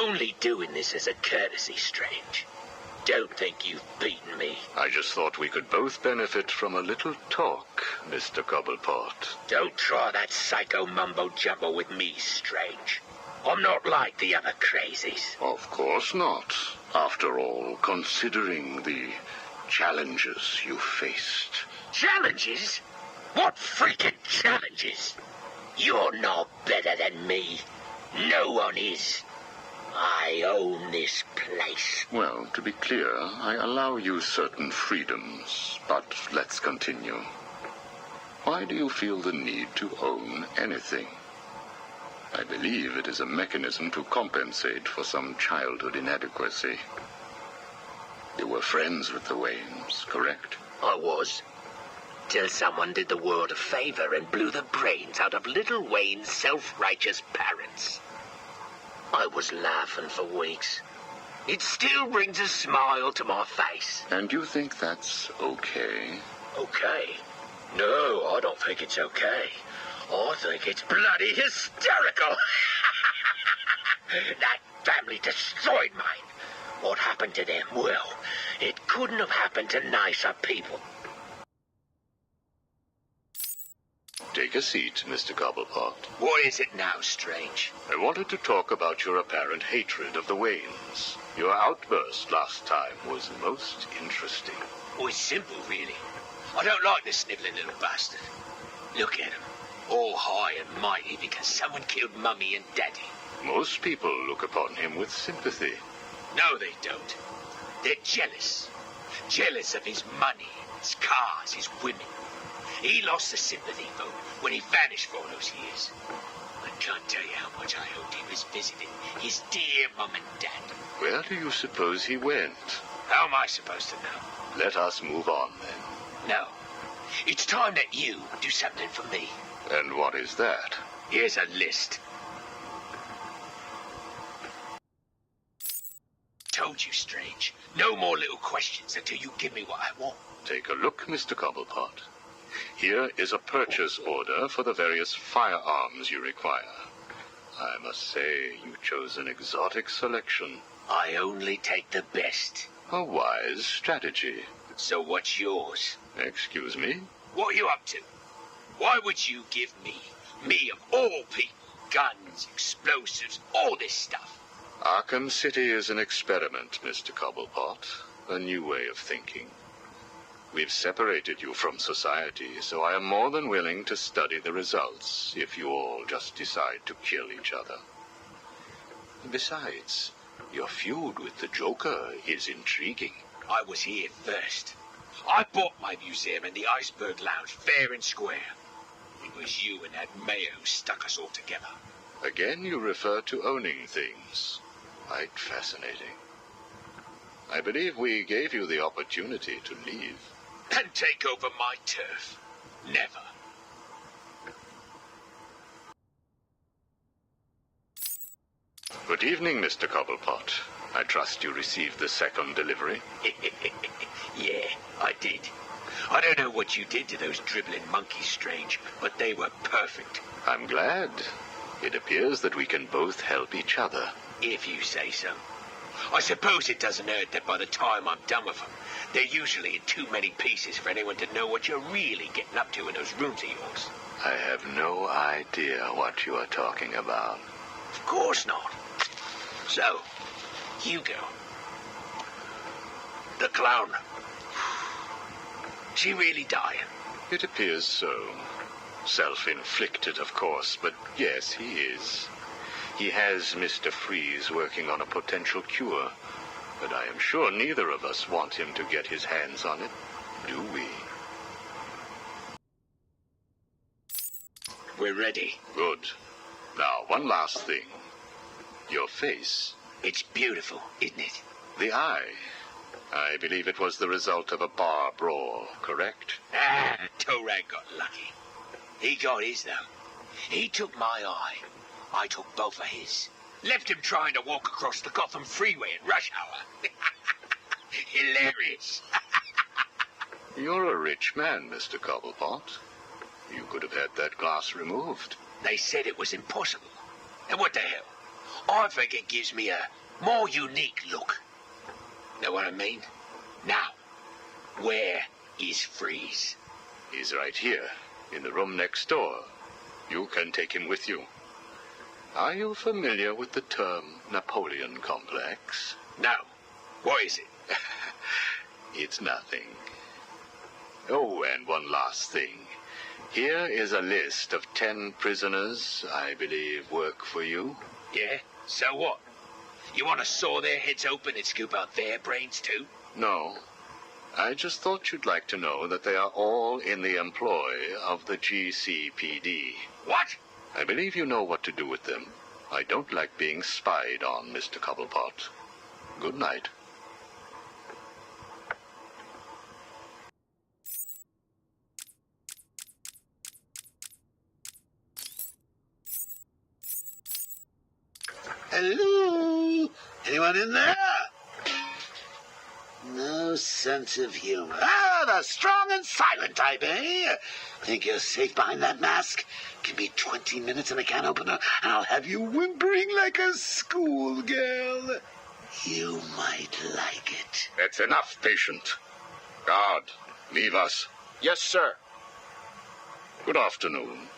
only doing this as a courtesy, Strange. Don't think you've beaten me. I just thought we could both benefit from a little talk, Mr. Cobblepot. Don't try that psycho mumbo-jumbo with me, Strange. I'm not like the other crazies. Of course not. After all, considering the challenges you faced. Challenges? What freaking challenges? You're no better than me. No one is. I own this place. Well, to be clear, I allow you certain freedoms, but let's continue. Why do you feel the need to own anything? I believe it is a mechanism to compensate for some childhood inadequacy. You were friends with the Waynes, correct? I was. Till someone did the world a favor and blew the brains out of little Wayne's self-righteous parents. I was laughing for weeks. It still brings a smile to my face. And you think that's okay? Okay? No, I don't think it's okay. I think it's bloody hysterical. That family destroyed mine. What happened to them? Well, it couldn't have happened to nicer people. Take a seat, Mr. Cobblepot. What is it now, Strange? I wanted to talk about your apparent hatred of the Waynes. Your outburst last time was most interesting. Oh, it's simple, really. I don't like the snivelling little bastard. Look at him. All high and mighty because someone killed Mummy and Daddy. Most people look upon him with sympathy. No, they don't. They're jealous. Jealous of his money, his cars, his women. He lost the sympathy vote when he vanished for all those years. I can't tell you how much I hoped he was visiting his dear Mum and Dad. Where do you suppose he went? How am I supposed to know? Let us move on, then. No. It's time that you do something for me. And what is that? Here's a list. Told you, Strange. No more little questions until you give me what I want. Take a look, Mr. Cobblepot. Here is a purchase order for the various firearms you require. I must say, you chose an exotic selection. I only take the best. A wise strategy. So what's yours? Excuse me? What are you up to? Why would you give me of all people, guns, explosives, all this stuff? Arkham City is an experiment, Mr. Cobblepot. A new way of thinking. We've separated you from society, so I am more than willing to study the results if you all just decide to kill each other. Besides, your feud with the Joker is intriguing. I was here first. I bought my museum in the Iceberg Lounge fair and square. It was you and that Mayo who stuck us all together. Again, you refer to owning things. Quite fascinating. I believe we gave you the opportunity to leave. And take over my turf. Never. Good evening, Mr. Cobblepot. I trust you received the second delivery. Yeah, I did. I don't know what you did to those dribbling monkeys, Strange, but they were perfect. I'm glad. It appears that we can both help each other. If you say so. I suppose it doesn't hurt that by the time I'm done with them, they're usually in too many pieces for anyone to know what you're really getting up to in those rooms of yours. I have no idea what you are talking about. Of course not. So, Hugo. The clown. She really dying? It appears so. Self-inflicted, of course, but yes, he is. He has Mr. Freeze working on a potential cure, but I am sure neither of us want him to get his hands on it, do we? We're ready. Good. Now, one last thing. Your face. It's beautiful, isn't it? The eye. I believe it was the result of a bar brawl, correct? Torag got lucky. He got his, though. He took my eye. I took both of his. Left him trying to walk across the Gotham freeway in rush hour. Hilarious. You're a rich man, Mr. Cobblepot. You could have had that glass removed. They said it was impossible. And what the hell? I think it gives me a more unique look. Know what I mean? Now, where is Freeze? He's right here, in the room next door. You can take him with you. Are you familiar with the term Napoleon complex? No. What is it? It's nothing. Oh, and one last thing. Here is a list of 10 prisoners I believe work for you. Yeah? So what? You want to saw their heads open and scoop out their brains too? No. I just thought you'd like to know that they are all in the employ of the GCPD. What? I believe you know what to do with them. I don't like being spied on, Mr. Cobblepot. Good night. Hello? Anyone in there? No sense of humor. Ah, the strong and silent type, eh? Think you're safe behind that mask? Give me 20 minutes and a can opener, and I'll have you whimpering like a schoolgirl. You might like it. That's enough, patient. Guard, leave us. Yes, sir. Good afternoon.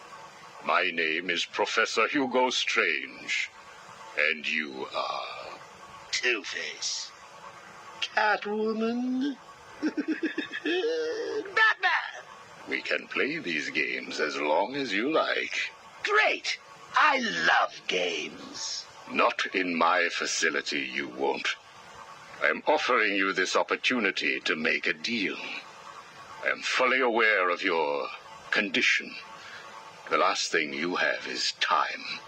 My name is Professor Hugo Strange. And you are... Two-Face. Catwoman. Batman. We can play these games as long as you like. Great. I love games. Not in my facility, you won't. I'm offering you this opportunity to make a deal. I am fully aware of your condition. The last thing you have is time.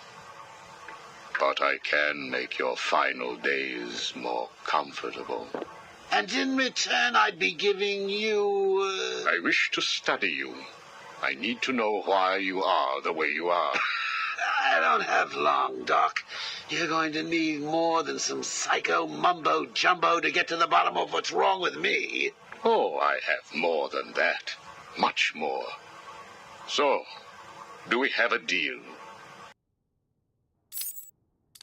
But I can make your final days more comfortable. And in return, I'd be giving you... I wish to study you. I need to know why you are the way you are. I don't have long, Doc. You're going to need more than some psycho mumbo-jumbo to get to the bottom of what's wrong with me. Oh, I have more than that. Much more. So, do we have a deal?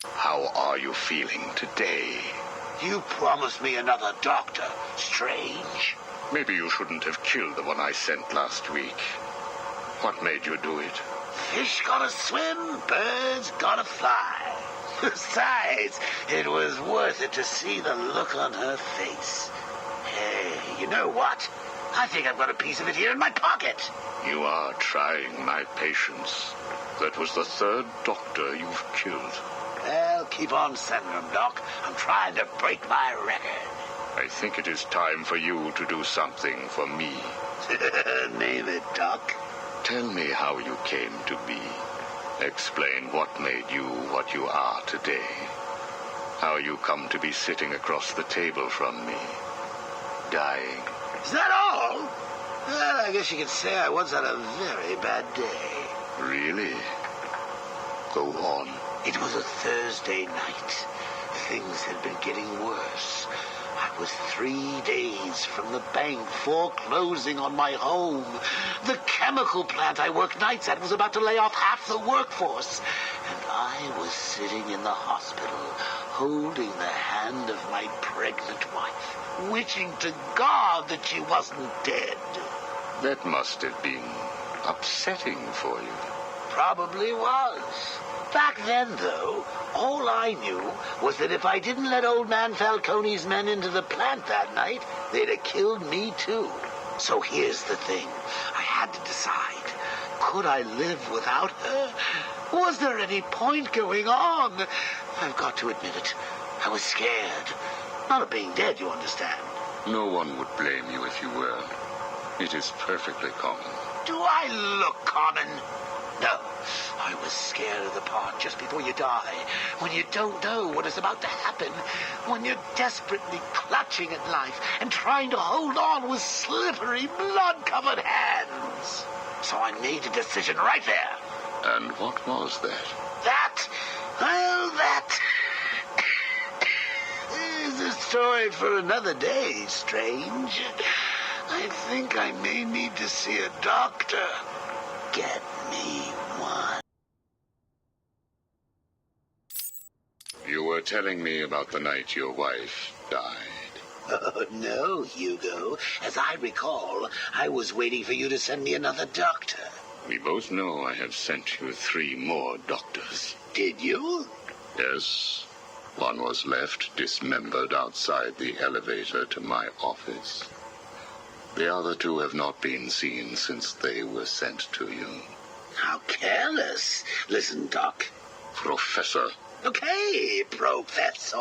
How are you feeling today? You promised me another doctor, Strange. Maybe you shouldn't have killed the one I sent last week. What made you do it? Fish gotta swim, birds gotta fly. Besides, it was worth it to see the look on her face. Hey, you know what? I think I've got a piece of it here in my pocket. You are trying my patience. That was the third doctor you've killed. Well, keep on sending them, Doc. I'm trying to break my record. I think it is time for you to do something for me. Name it, Doc. Tell me how you came to be. Explain what made you what you are today. How you come to be sitting across the table from me, dying. Is that all? Well, I guess you could say I once had a very bad day. Really? Go on. It was a Thursday night. Things had been getting worse. I was 3 days from the bank foreclosing on my home. The chemical plant I worked nights at was about to lay off half the workforce. And I was sitting in the hospital, holding the hand of my pregnant wife, wishing to God that she wasn't dead. That must have been upsetting for you. Probably was. Back then, though, all I knew was that if I didn't let old man Falcone's men into the plant that night, they'd have killed me too. So here's the thing. I had to decide. Could I live without her? Was there any point going on? I've got to admit it. I was scared. Not of being dead, you understand. No one would blame you if you were. It is perfectly common. Do I look common? No. I was scared of the part just before you die, when you don't know what is about to happen, when you're desperately clutching at life and trying to hold on with slippery, blood-covered hands. So I made a decision right there. And what was that? That is a story for another day, Strange. I think I may need to see a doctor. Get me one. telling me about the night your wife died. Oh, no, Hugo. As I recall, I was waiting for you to send me another doctor. We both know I have sent you 3 more doctors. Did you? Yes. One was left dismembered outside the elevator to my office. The other 2 have not been seen since they were sent to you. How careless. Listen, Doc. Professor. Okay, Professor.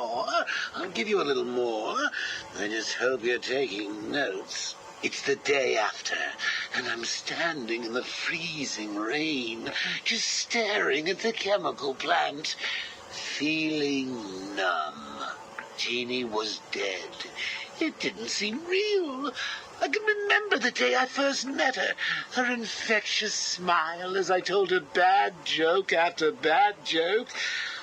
I'll give you a little more. I just hope you're taking notes. It's the day after, and I'm standing in the freezing rain, just staring at the chemical plant, feeling numb. Jeannie was dead. It didn't seem real. I can remember the day I first met her. Her infectious smile as I told her bad joke after bad joke.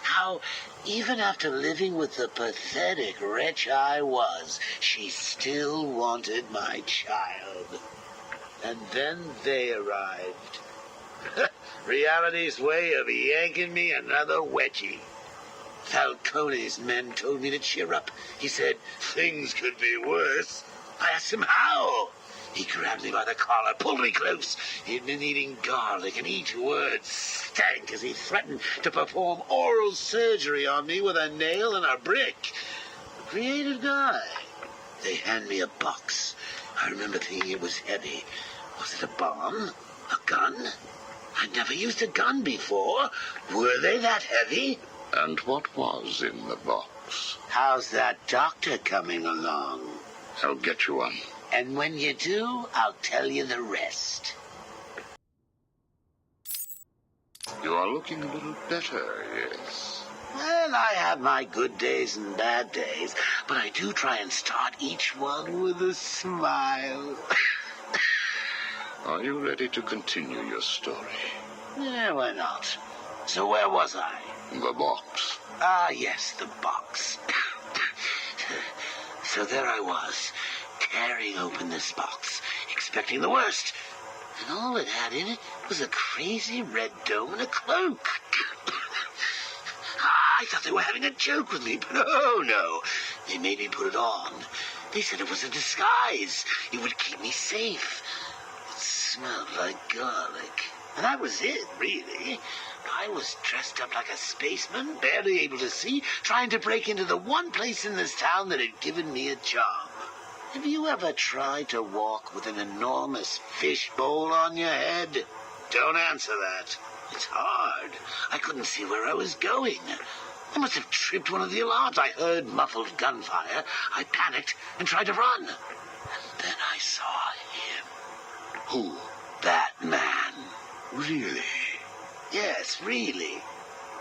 How, even after living with the pathetic wretch I was, she still wanted my child. And then they arrived. Reality's way of yanking me another wedgie. Falcone's men told me to cheer up. He said things could be worse. I asked him how. He grabbed me by the collar, pulled me close. He'd been eating garlic, and each word stank as he threatened to perform oral surgery on me with a nail and a brick. Creative guy. They hand me a box. I remember thinking it was heavy. Was it a bomb? A gun? I'd never used a gun before. Were they that heavy? And what was in the box? How's that doctor coming along? I'll get you one. And when you do, I'll tell you the rest. You are looking a little better, yes. Well, I have my good days and bad days, but I do try and start each one with a smile. Are you ready to continue your story? Yeah, why not? So where was I? The box. Ah, yes, the box. So there I was, tearing open this box, expecting the worst. And all it had in it was a crazy red dome and a cloak. I thought they were having a joke with me, but oh no. They made me put it on. They said it was a disguise. It would keep me safe. It smelled like garlic. And that was it, really. I was dressed up like a spaceman, barely able to see, trying to break into the one place in this town that had given me a job. Have you ever tried to walk with an enormous fish bowl on your head? Don't answer that. It's hard. I couldn't see where I was going. I must have tripped one of the alarms. I heard muffled gunfire. I panicked and tried to run. And then I saw him. Who? Batman. Really? Yes, really.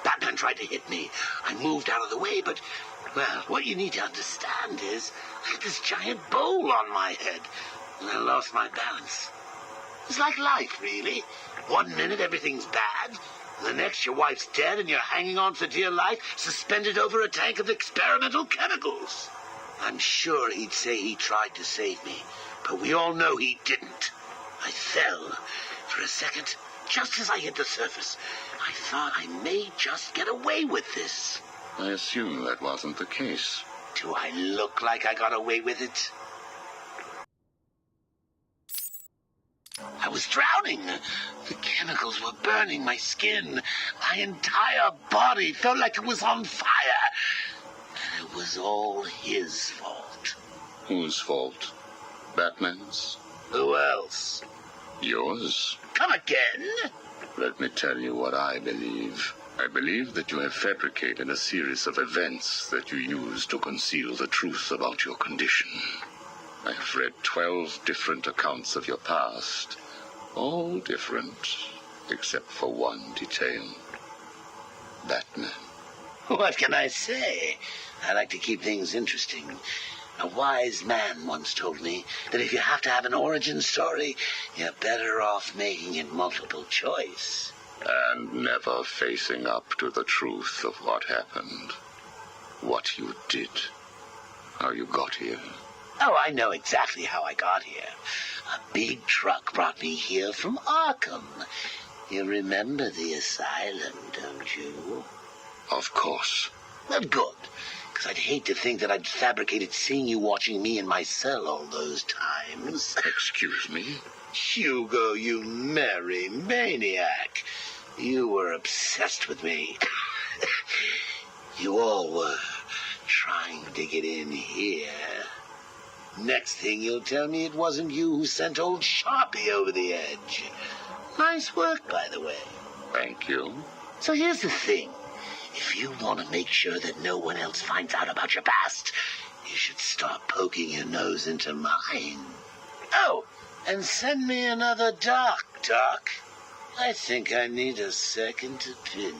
Batman tried to hit me. I moved out of the way, but, well, what you need to understand is I had this giant bowl on my head, and I lost my balance. It's like life, really. 1 minute everything's bad, and the next your wife's dead and you're hanging on for dear life, suspended over a tank of experimental chemicals. I'm sure he'd say he tried to save me, but we all know he didn't. I fell. For a second, just as I hit the surface, I thought I may just get away with this. I assume that wasn't the case. Do I look like I got away with it? I was drowning. The chemicals were burning my skin. My entire body felt like it was on fire. And it was all his fault. Whose fault? Batman's? Who else? Yours? Come again? Let me tell you what I believe. I believe that you have fabricated a series of events that you use to conceal the truth about your condition. I have read 12 different accounts of your past, all different, except for one detail. Batman. What can I say? I like to keep things interesting. A wise man once told me that if you have to have an origin story, you're better off making it multiple choice. And never facing up to the truth of what happened. What you did. How you got here. Oh, I know exactly how I got here. A big truck brought me here from Arkham. You remember the asylum, don't you? Of course. Well, good. Because I'd hate to think that I'd fabricated seeing you watching me in my cell all those times. Excuse me? Hugo, you merry maniac. You were obsessed with me. You all were trying to get in here. Next thing you'll tell me it wasn't you who sent old Sharpie over the edge. Nice work, by the way. Thank you. So here's the thing. If you want to make sure that no one else finds out about your past, you should start poking your nose into mine. Oh, and send me another doc. I think I need a second opinion.